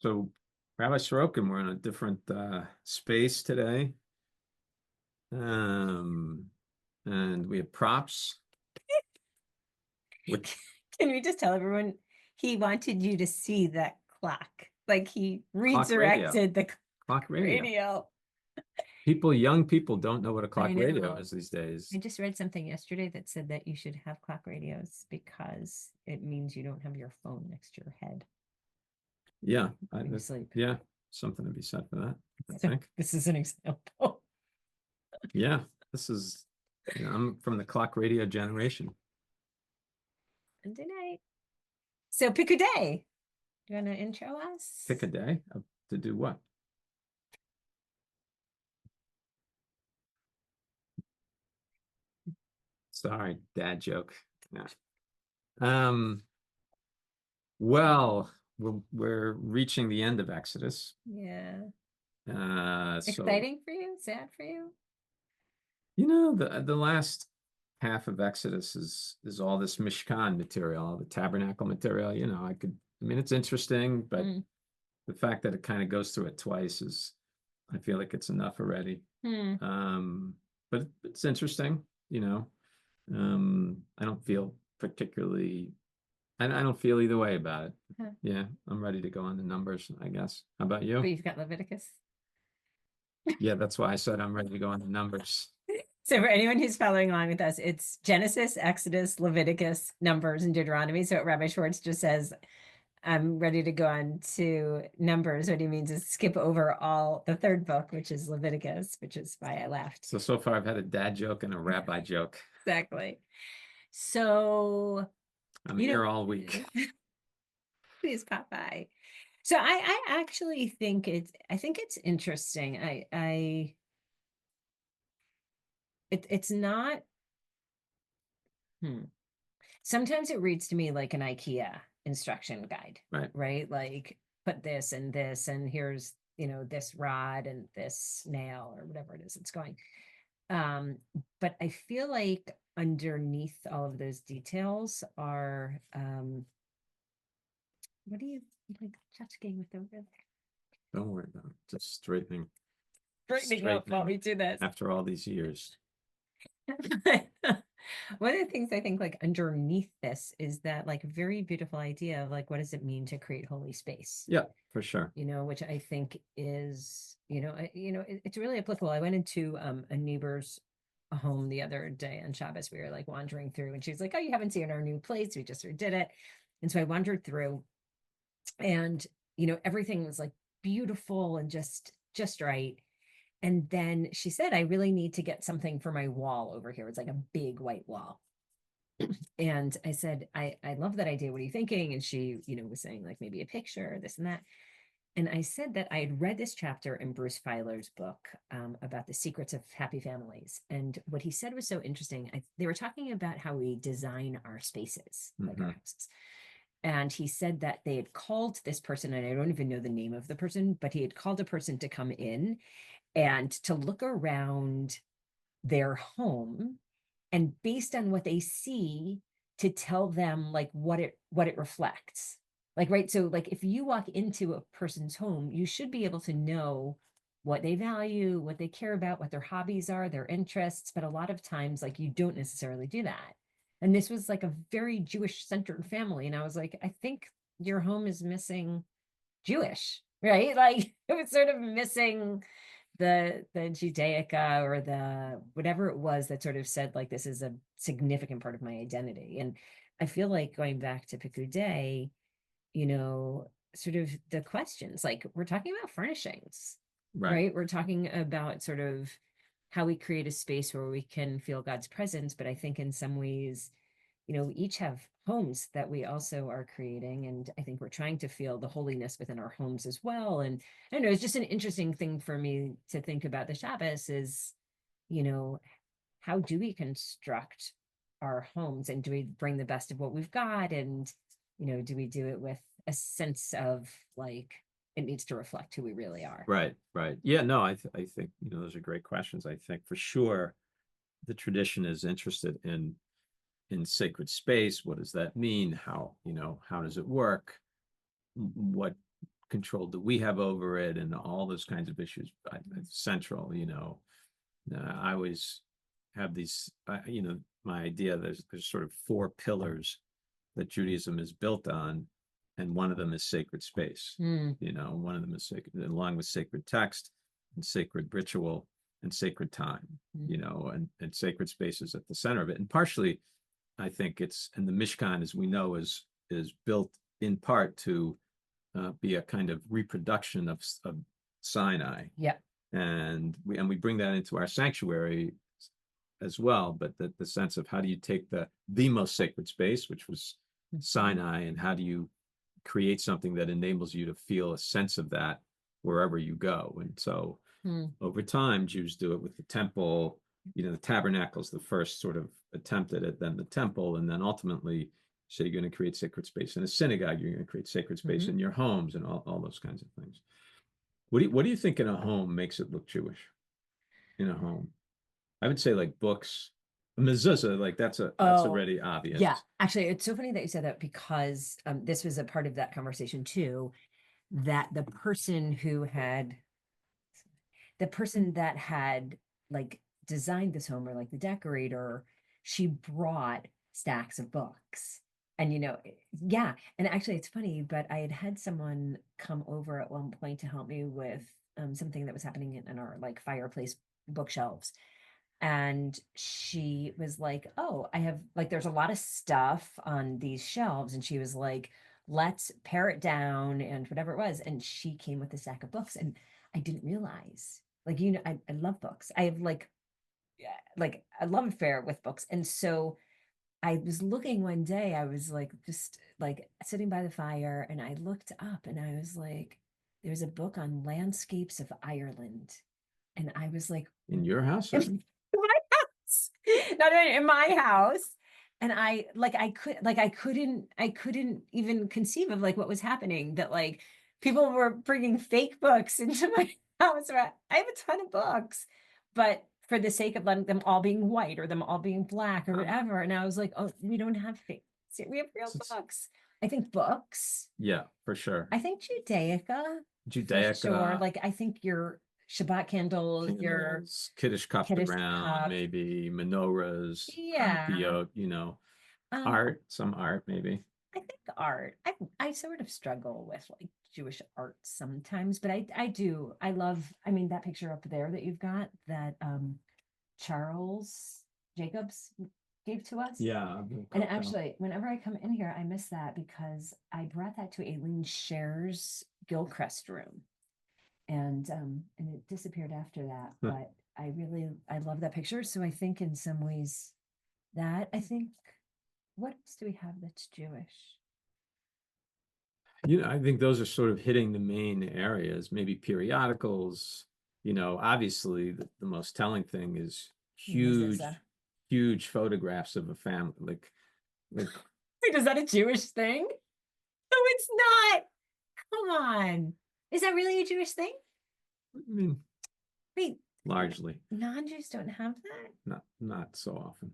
So, Rabbi Saroken, we're in a different space today. Um, and we have props. Which Can we just tell everyone he wanted you to see that clock? Like he clock radio. redirected the Clock radio. radio. Young people don't know what a I clock radio know. is these I days. just read something yesterday that said that you should have clock radios because it means you don't have your phone next to your head Yeah, when you sleep. yeah, something to be said for that, I So think. this is an example. Yeah, this is, I'm from the clock radio generation. Monday night. So Pekudei, do you want to intro us? Pick a day to do what? Sorry, dad joke. No. Um, well, we're reaching the end of Exodus. Yeah. So Exciting for you? Sad for you? the last half of Exodus is all this Mishkan material, all the tabernacle material. I mean, it's interesting, but Mm. the fact that it kind of goes through it twice I feel like it's enough already. Hmm. But it's interesting, I don't feel particularly, I don't feel either way about it. Huh. Yeah, I'm ready to go on the numbers, I guess. How about But you? you've got Leviticus. Yeah, that's why I said I'm ready to go on the numbers. So for anyone who's following along with us, it's Genesis, Exodus, Leviticus, Numbers, and Deuteronomy. So what Rabbi Schwartz just says, I'm ready to go on to Numbers. What he means is skip over all the third book, which is Leviticus, which is why I laughed. So far I've had a dad joke and a rabbi joke. Exactly. So, I'm here all week. please pop by. So I actually think it's interesting. It's not. Sometimes it reads to me like an IKEA instruction guide, Right. right? Like put this and this, and here's, this rod and this nail or whatever it is it's going. But I feel like underneath all of those details are, what do you like chatting with over there? Don't worry about it. Just straightening Straightening up while we do this. after all these years. One of the things I think like underneath this is that like very beautiful idea of like what does it mean to create holy space? Yeah, for sure. Which I think is, it's really applicable. I went into a neighbor's home the other day on Shabbos. We were like wandering through, and she was like, "Oh, you haven't seen our new place? We just redid it." And so I wandered through, and everything was like beautiful and just right. And then she said, I really need to get something for my wall over here. It's like a big white wall. And I said, I love that idea. What are you thinking? And she, was saying like maybe a picture, this and that. And I said that I had read this chapter in Bruce Feiler's book about the secrets of happy families. And what he said was so interesting. They were talking about how we design our spaces, like our houses. And he said that they had called this person, and I don't even know the name of the person, but he had called a person to come in and to look around their home, and based on what they see to tell them like what it reflects, like, right? So like if you walk into a person's home, you should be able to know what they value, what they care about, what their hobbies are, their interests, but a lot of times like you don't necessarily do that. And this was like a very Jewish centered family, and I was like, I think your home is missing Jewish, right? Like it was sort of missing the Judaica or the whatever it was that sort of said like this is a significant part of my identity. And I feel like going back to Pekudei, sort of the questions, like we're talking about furnishings, right? We're talking about sort of how we create a space where we can feel God's presence. But I think in some ways, we each have homes that we also are creating. And I think we're trying to feel the holiness within our homes as well. And I don't know, it's just an interesting thing for me to think about the Shabbos is, how do we construct our homes, and do we bring the best of what we've got? And, do we do it with a sense of like, it needs to reflect who we really are. Right. Yeah, no, I think, those are great questions. I think for sure the tradition is interested in sacred space. What does that mean? How does it work? What control do we have over it, and all those kinds of issues. Central, I always have these, my idea. There's sort of four pillars that Judaism is built on, and one of them is sacred space. One of them is sacred, along with sacred text and sacred ritual and sacred time. And sacred space is at the center of it. And partially, I think and the Mishkan, as we know, is built in part to be a kind of reproduction of Sinai. Yeah. And we bring that into our sanctuary as well. But the sense of how do you take the most sacred space, which was Sinai, and how do you create something that enables you to feel a sense of that wherever you go? And so over time, Jews do it with the temple. The tabernacle is the first sort of attempt at it, then the temple, and then ultimately, so you're going to create sacred space in a synagogue. You're going to create sacred space in your homes, and all those kinds of things. What do you think in a home makes it look Jewish? In a home, I would say like books, mezuzah, like that's already obvious. Yeah, actually, it's so funny that you said that, because this was a part of that conversation too, that the person that had like designed this home, or like the decorator, she brought stacks of books. And yeah, and actually it's funny, but I had someone come over at one point to help me with something that was happening in our like fireplace bookshelves. And she was like, oh, I have like, there's a lot of stuff on these shelves. And she was like, let's pare it down and whatever it was. And she came with a stack of books, and I didn't realize, like, I love books. I have like a love affair with books. And so I was looking one day, I was like, just like sitting by the fire, and I looked up and I was like, there's a book on landscapes of Ireland. And I was like, in your house? in my house, not in my house. And I couldn't even conceive of like what was happening, that like people were bringing fake books into my house. I have a ton of books, but for the sake of them all being white or them all being black or whatever. And I was like, oh, we don't have fake, we have real books. I think books. Yeah, for sure. I think Judaica. Sure. Like, I think your Shabbat candles, your Kiddush cups around, maybe menorahs, art, some art, maybe. I think art. I sort of struggle with like Jewish art sometimes, but I love, that picture up there that you've got, that Charles Jacobs gave to us. Yeah. And actually, whenever I come in here, I miss that, because I brought that to Aileen Scher's Gilchrist room. And it disappeared after that. But I love that picture. So I think in some ways what else do we have that's Jewish? I think those are sort of hitting the main areas, maybe periodicals. Obviously the most telling thing is huge photographs of a family. Like wait, is that a Jewish thing? No, it's not. Come on. Is that really a Jewish thing? I mean, wait, largely. Non-Jews don't have that? Not so often.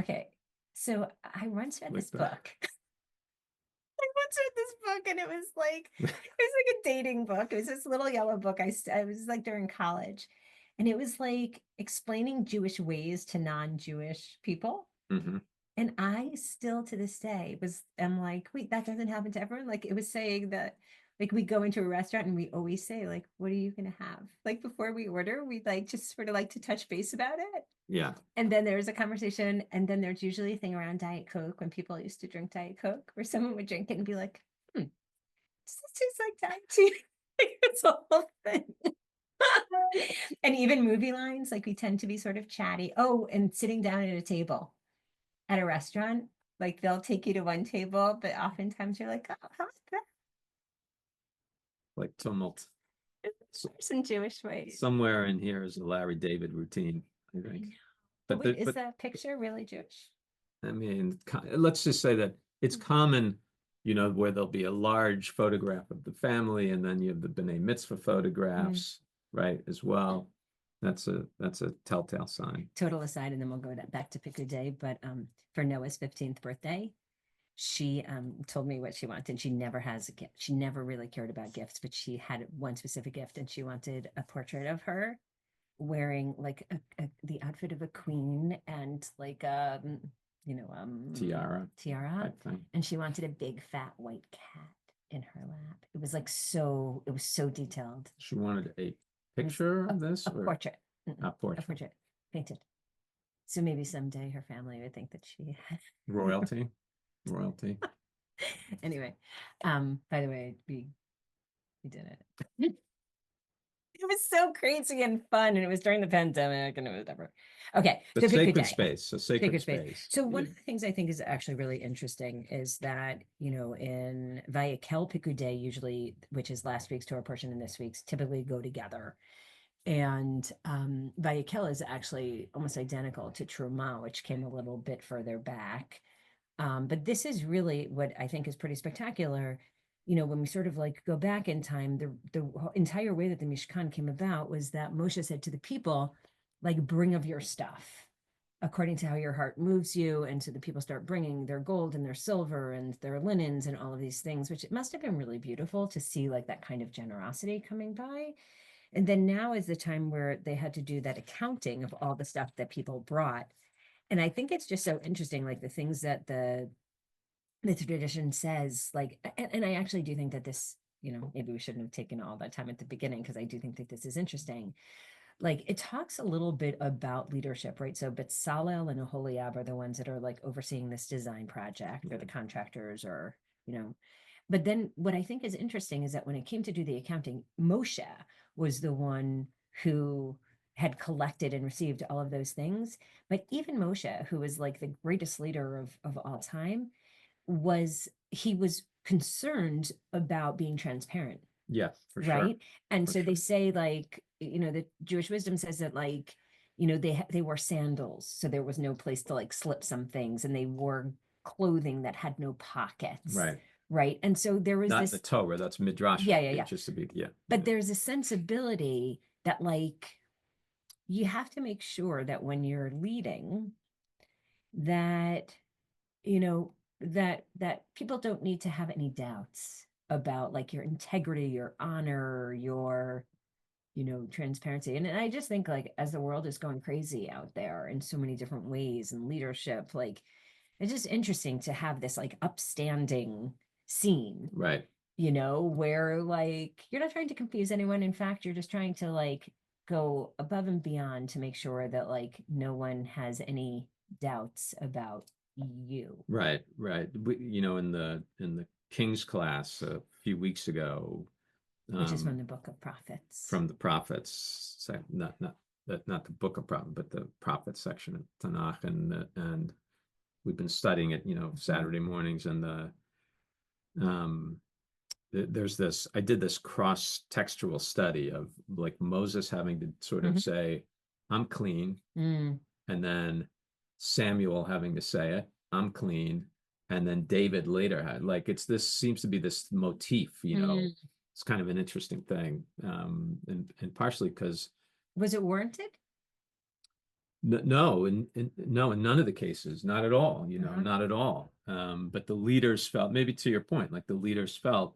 Okay. So I once read this book. And it was like a dating book. It was this little yellow book. I was like during college, and it was like explaining Jewish ways to non-Jewish people. And I still to this day I'm like, wait, that doesn't happen to everyone. Like, it was saying that, like, we go into a restaurant and we always say, like, what are you going to have? Like, before we order, we like just sort of like to touch base about it. Yeah. And then there's a conversation, and then there's usually a thing around Diet Coke, when people used to drink Diet Coke, where someone would drink it and be like, does this taste like Diet tea? It's a whole thing. And even movie lines, like, we tend to be sort of chatty. Oh, and sitting down at a table at a restaurant, like, they'll take you to one table, but oftentimes you're like, oh, how's that? Like tumult. Some Jewish ways. Somewhere in here is a Larry David routine, I think. But is that picture really Jewish? I mean, let's just say that it's common, where there'll be a large photograph of the family, and then you have the B'nai Mitzvah photographs, right, as well. That's a telltale sign. Total aside, and then we'll go back to Pekudei. But for Noah's 15th birthday, she told me what she wanted. She never has a gift. She never really cared about gifts, but she had one specific gift, and she wanted a portrait of her wearing like the outfit of a queen and like Tiara tiara, type thing. and she wanted a big fat white cat in her lap. It was like so, it was so detailed. She wanted a picture of this A or portrait. a portrait? A portrait painted. So maybe someday her family would think that she had Royalty. anyway. By the way, we did it. It was so crazy and fun, and it was during the pandemic, and it was never okay. The So sacred Pekudei. space, a sacred space. So one of the things I think is actually really interesting is that, you know, in Vayakel Pekudei, usually, which is last week's Torah portion and this week's, typically go together. And Vayakel is actually almost identical to Truma, which came a little bit further back. But this is really what I think is pretty spectacular. You know, when we sort of like go back in time, the entire way that the Mishkan came about was that Moshe said to the people, like, bring of your stuff according to how your heart moves you. And so the people start bringing their gold and their silver and their linens and all of these things, which it must have been really beautiful to see like that kind of generosity coming by. And then now is the time where they had to do that accounting of all the stuff that people brought. And I think it's just so interesting, like the things that the tradition says, like, and I actually do think that this, you know, maybe we shouldn't have taken all that time at the beginning, because I do think that this is interesting. Like, it talks a little bit about leadership, right? So Betzalel and Oholiab are the ones that are like overseeing this design project, or the contractors, or, you know. But then what I think is interesting is that when it came to do the accounting, Moshe was the one who had collected and received all of those things. But even Moshe, who was like the greatest leader of all time, he was concerned about being transparent. Yeah, for right? sure. And For so they sure. say, like, you know, the Jewish wisdom says that, like, you know, they wore sandals, so there was no place to like slip some things, and they wore clothing that had no pockets, Right. right? And so there was Not this, the Torah, that's Midrash. yeah. Just to be, yeah. But there's a sensibility that, like, you have to make sure that when you're leading, that, you know, that people don't need to have any doubts about like your integrity, your honor, your, you know, transparency. And I just think, like, as the world is going crazy out there in so many different ways, and leadership, like, it's just interesting to have this like upstanding scene, Right. you know, where like you're not trying to confuse anyone. In fact, you're just trying to like go above and beyond to make sure that like no one has any doubts about you. Right. You know, in the King's class a few weeks ago, Which is from the Book of Prophets. From the prophets, not the Book of Prophets, but the prophet section of Tanakh, and we've been studying it, you know, Saturday mornings, and there's this, I did this cross-textual study of like Moses having to sort of say, I'm clean, and then Samuel having to say it, I'm clean, and then David later had, like, this seems to be this motif, you know. It's kind of an interesting thing, and partially because was it warranted? No, no, in none of the cases, not at all, you know, not at all. But the leaders felt, maybe to your point, like the leaders felt,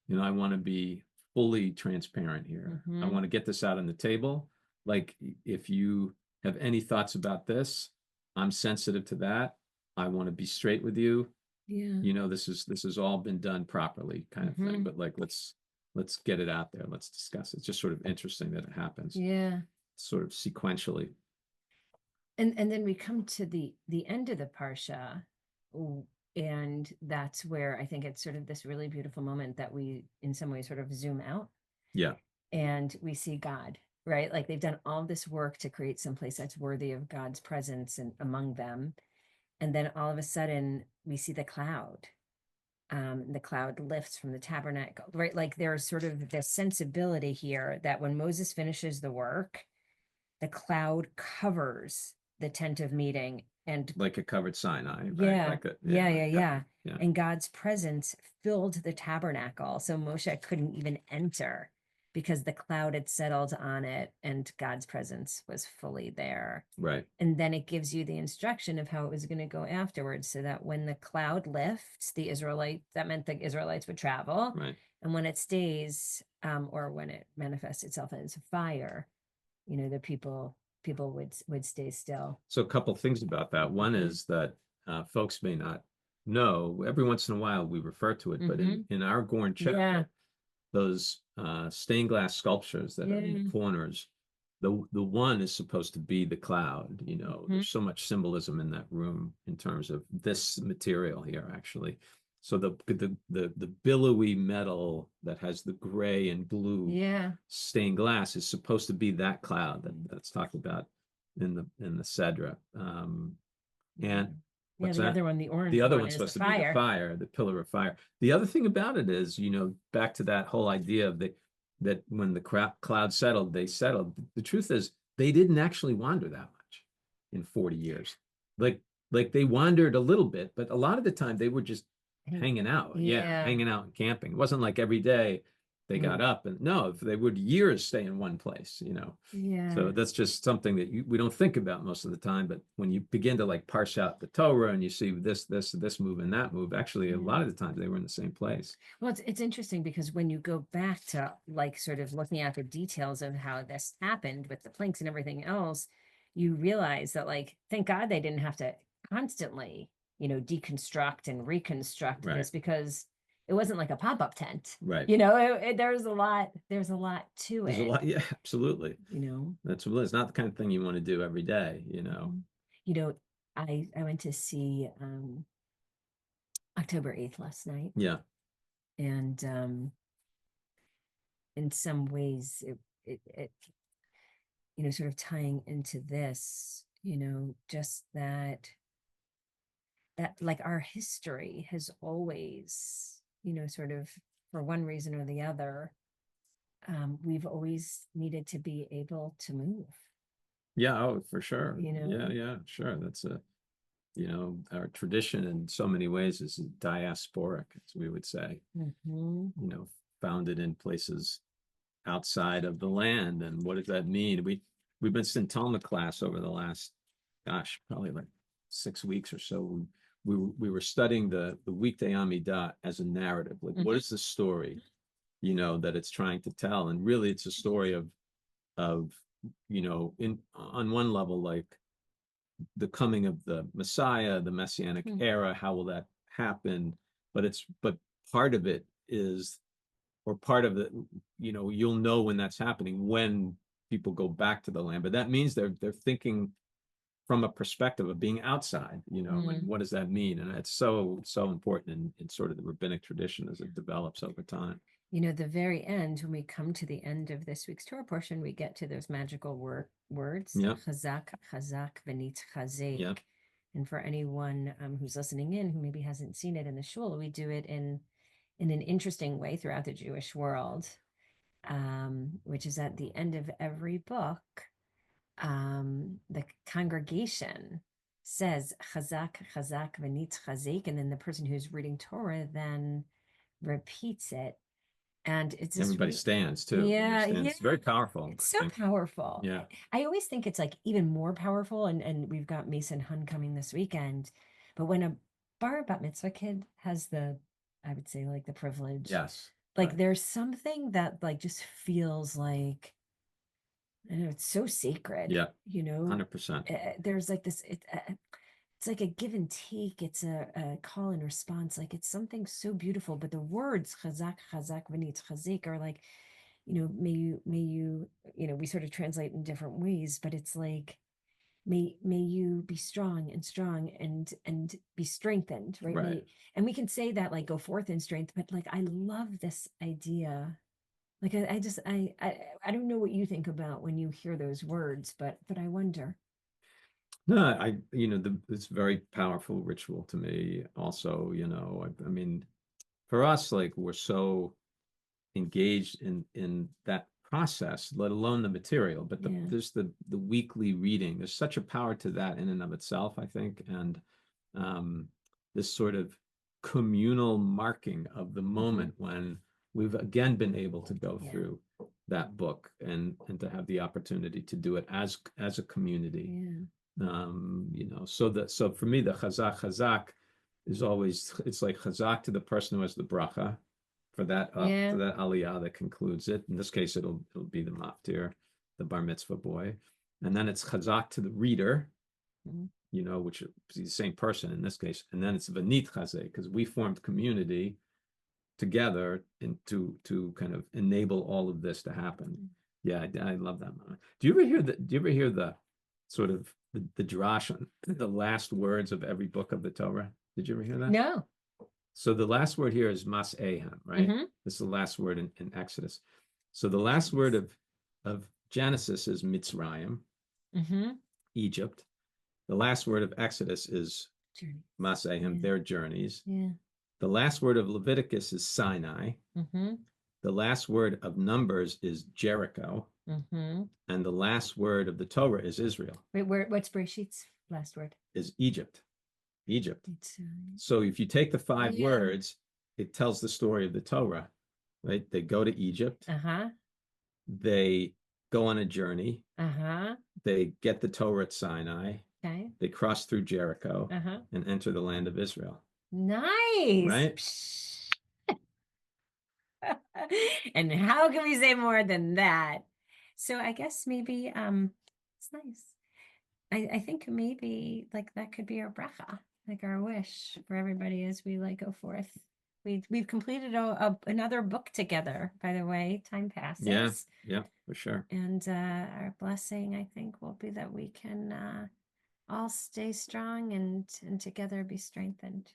you know, I want to be fully transparent here. I want to get this out on the table. Like, if you have any thoughts about this, I'm sensitive to that. I want to be straight with you. Yeah. You know, this has all been done properly, kind of thing. But like, let's get it out there. Let's discuss it. It's just sort of interesting that it happens. Yeah. Sort of sequentially. And then we come to the end of the parsha, and that's where I think it's sort of this really beautiful moment that we in some way sort of zoom out. Yeah. And we see God, right? Like, they've done all this work to create some place that's worthy of God's presence and among them. And then all of a sudden we see the cloud. The cloud lifts from the tabernacle, right? Like, there's sort of this sensibility here that when Moses finishes the work, the cloud covers the tent of meeting, and like it covered Sinai, yeah, right? Like yeah. And God's presence filled the tabernacle, so Moshe couldn't even enter because the cloud had settled on it and God's presence was fully there. Right. And then it gives you the instruction of how it was going to go afterwards, so that when the cloud lifts, that meant the Israelites would travel. Right. And when it stays, or when it manifests itself as fire, the people would stay still. So a couple things about that. One is that folks may not know. Every once in a while we refer to it, but in our Gorn chapel, those stained glass sculptures that are in the corners, the one is supposed to be the cloud. There's so much symbolism in that room in terms of this material here, actually. So the billowy metal that has the gray and blue stained glass is supposed to be that cloud that's talked about in the Sedra. And what's the that? other one, the orange The other one, one's is supposed the to be the fire. fire, the pillar of fire. The other thing about it is, back to that whole idea of that when the cloud settled, they settled. The truth is, they didn't actually wander that much in 40 years. Like they wandered a little bit, but a lot of the time they were just hanging out. Yeah, hanging out and camping. It wasn't like every day they got up, and no, they would years stay in one place, So that's just something that we don't think about most of the time. But when you begin to like parse out the Torah and you see this move and that move, actually a lot of the times they were in the same place. Well, it's interesting because when you go back to like sort of looking at the details of how this happened with the planks and everything else, you realize that, like, thank God they didn't have to constantly, deconstruct and reconstruct this, because it wasn't like a pop-up tent. Right. There's a lot to There's it. a lot. Yeah, absolutely. It's not the kind of thing you want to do every day, I went to see October 8th last night. Yeah. And in some ways it sort of tying into this, just that like our history has always, sort of, for one reason or the other, we've always needed to be able to move. Yeah, oh, for sure. Yeah, sure. That's our tradition in so many ways is diasporic, as we would say. Founded in places outside of the land. And what does that mean? We've been in Talmud class over the last, probably like 6 weeks or so. We were studying the weekday Amidah as a narrative. Like, what is the story, that it's trying to tell? And really, it's a story of on one level, like the coming of the Messiah, the Messianic era. How will that happen? But part of it is, or part of it, you'll know when that's happening, when people go back to the land. But that means they're thinking from a perspective of being outside, and what does that mean? And it's so important in sort of the rabbinic tradition as it develops over time. The very end, when we come to the end of this week's Torah portion, we get to those magical words, chazak, chazak, v'nit chazek. Yep. And for anyone who's listening in who maybe hasn't seen it in the shul, we do it in an interesting way throughout the Jewish world, which is at the end of every book. The congregation says chazak, chazak, v'nit chazek, and then the person who's reading Torah then repeats it, and it's everybody stands too. It's very powerful. It's so powerful. Yeah, I always think it's like even more powerful, and we've got Mason Hun coming this weekend, but when a bar bat mitzvah kid has I would say, like, the privilege, like there's something that like just feels like, I know, it's so sacred. 100%. There's like this, it's like a give and take. It's a call and response. Like, it's something so beautiful. But the words chazak, chazak, v'nit chazek are like, may you, we sort of translate in different ways, but it's like, may you be strong and be strengthened, right? And we can say that, like, go forth in strength, but like, I love this idea. Like, I don't know what you think about when you hear those words, but I wonder. No, it's very powerful ritual to me also, I mean, for us, like, we're so engaged in that process, let alone the material, but there's the weekly reading. There's such a power to that in and of itself, I think. And this sort of communal marking of the moment when we've again been able to go through that book and to have the opportunity to do it as a community. Yeah. So for me, the chazak is always, it's like chazak to the person who has the bracha for that Yeah. for that aliyah that concludes it. In this case, it'll be the maftir, the bar mitzvah boy, and then it's chazak to the reader, Mhm. which is the same person in this case, and then it's vanit chazek because we formed community together and to kind of enable all of this to happen. Yeah, I love that moment. Do you ever hear the sort of the drash on the last words of every book of the Torah? Did you ever hear that? No. So the last word here is mas ehem, right? Mhm. This is the last word in Exodus. So the last word of Genesis is Mitzrayim, Egypt. The last word of Exodus is Journey. mas ehem, their journeys. Yeah. The last word of Leviticus is Sinai. The last word of Numbers is Jericho. And the last word of the Torah is Israel. Wait, what's Bereshit's last word? Is Egypt. Egypt. It's, So if you take the 5 yeah. words, it tells the story of the Torah, right? They go to Egypt. They go on a journey. They get the Torah at Sinai. Okay. They cross through Jericho and enter the land of Israel. Nice. Right? And how can we say more than that? So I guess maybe it's nice. I think maybe like that could be our bracha, like our wish for everybody as we like go forth. We've completed another book together, by the way. Time passes. Yeah, for sure. And our blessing, I think, will be that we can all stay strong and together be strengthened.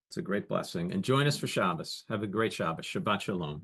It's a great blessing. And join us for Shabbos. Have a great Shabbos. Shabbat Shalom.